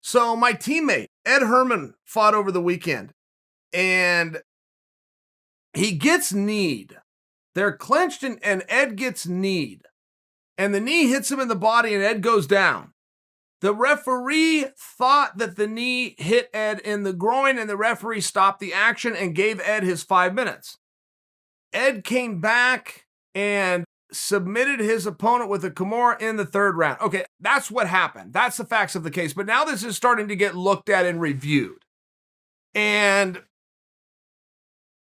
So my teammate, Ed Herman, fought over the weekend and he gets kneed. They're clenched and Ed gets kneed. And the knee hits him in the body and Ed goes down. The referee thought that the knee hit Ed in the groin and the referee stopped the action and gave Ed his 5 minutes. Ed came back and submitted his opponent with a Kimura in the third round. Okay, that's what happened. That's the facts of the case. But now this is starting to get looked at and reviewed. And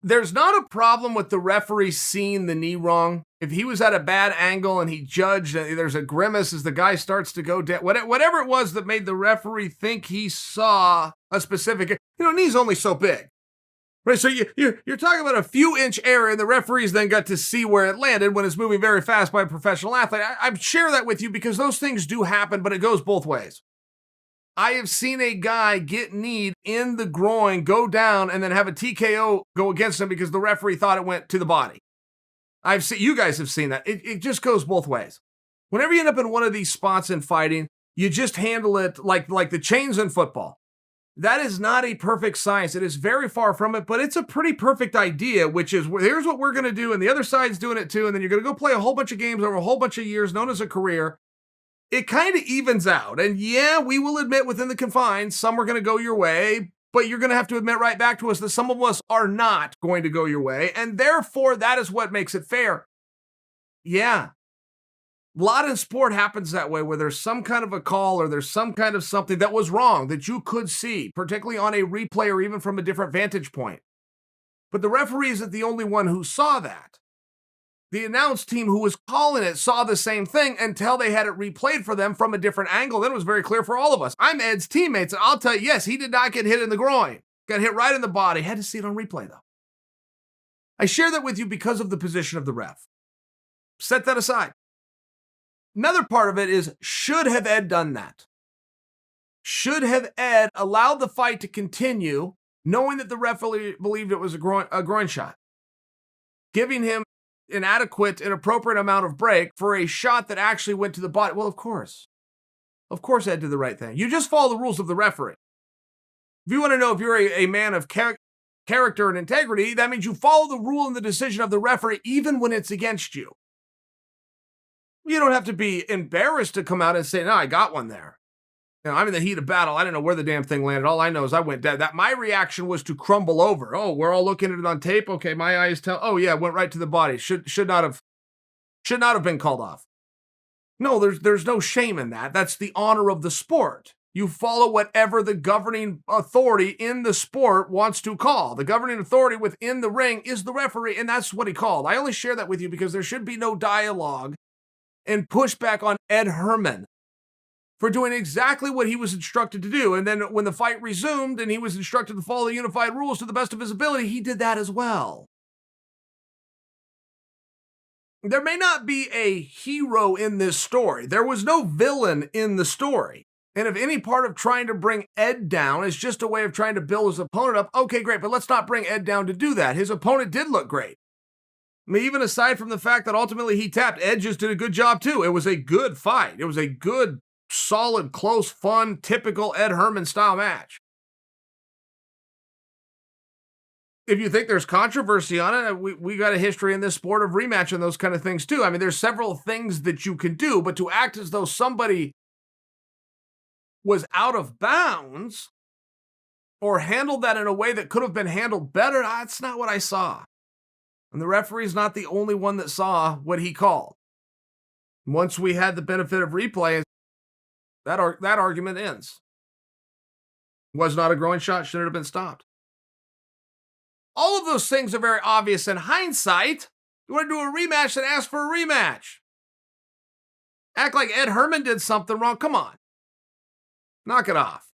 there's not a problem with the referee seeing the knee wrong. If he was at a bad angle and he judged, there's a grimace as the guy starts to go down, whatever it was that made the referee think he saw a specific, knee's only so big. Right, so you're talking about a few inch error, and the referees then got to see where it landed when it's moving very fast by a professional athlete. I share that with you because those things do happen, but it goes both ways. I have seen a guy get kneed in the groin, go down, and then have a TKO go against him because the referee thought it went to the body. You guys have seen that. It just goes both ways. Whenever you end up in one of these spots in fighting, you just handle it like the chains in football. That is not a perfect science. It is very far from it, but it's a pretty perfect idea, which is here's what we're going to do, and the other side's doing it too, and then you're going to go play a whole bunch of games over a whole bunch of years, known as a career. It kind of evens out. And yeah, we will admit within the confines, some are going to go your way, but you're going to have to admit right back to us that some of us are not going to go your way, and therefore that is what makes it fair. Yeah. A lot in sport happens that way, where there's some kind of a call or there's some kind of something that was wrong that you could see, particularly on a replay or even from a different vantage point. But the referee isn't the only one who saw that. The announce team who was calling it saw the same thing until they had it replayed for them from a different angle. Then it was very clear for all of us. I'm Ed's teammates, and I'll tell you, yes, he did not get hit in the groin. Got hit right in the body. Had to see it on replay, though. I share that with you because of the position of the ref. Set that aside. Another part of it is, should have Ed done that? Should have Ed allowed the fight to continue, knowing that the referee believed it was a groin shot? Giving him an adequate and appropriate amount of break for a shot that actually went to the body? Well, of course. Of course Ed did the right thing. You just follow the rules of the referee. If you want to know if you're a man of character and integrity, that means you follow the rule and the decision of the referee even when it's against you. You don't have to be embarrassed to come out and say, no, I got one there. I'm in the heat of battle. I didn't know where the damn thing landed. All I know is I went dead. My reaction was to crumble over. Oh, we're all looking at it on tape. Okay, my eyes tell. Oh yeah, it went right to the body. Should not have been called off. No, there's no shame in that. That's the honor of the sport. You follow whatever the governing authority in the sport wants to call. The governing authority within the ring is the referee, and that's what he called. I only share that with you because there should be no dialogue and pushback on Ed Herman for doing exactly what he was instructed to do. And then when the fight resumed and he was instructed to follow the unified rules to the best of his ability, he did that as well. There may not be a hero in this story. There was no villain in the story. And if any part of trying to bring Ed down is just a way of trying to build his opponent up, okay, great, but let's not bring Ed down to do that. His opponent did look great. I mean, even aside from the fact that ultimately he tapped, Ed just did a good job too. It was a good fight. It was a good, solid, close, fun, typical Ed Herman style match. If you think there's controversy on it, we got a history in this sport of rematch and those kind of things too. I mean, there's several things that you can do, but to act as though somebody was out of bounds or handled that in a way that could have been handled better, that's not what I saw. And the referee's not the only one that saw what he called. Once we had the benefit of replay, that argument ends. Was not a groin shot, shouldn't have been stopped. All of those things are very obvious in hindsight. You want to do a rematch, then ask for a rematch. Act like Ed Herman did something wrong. Come on. Knock it off.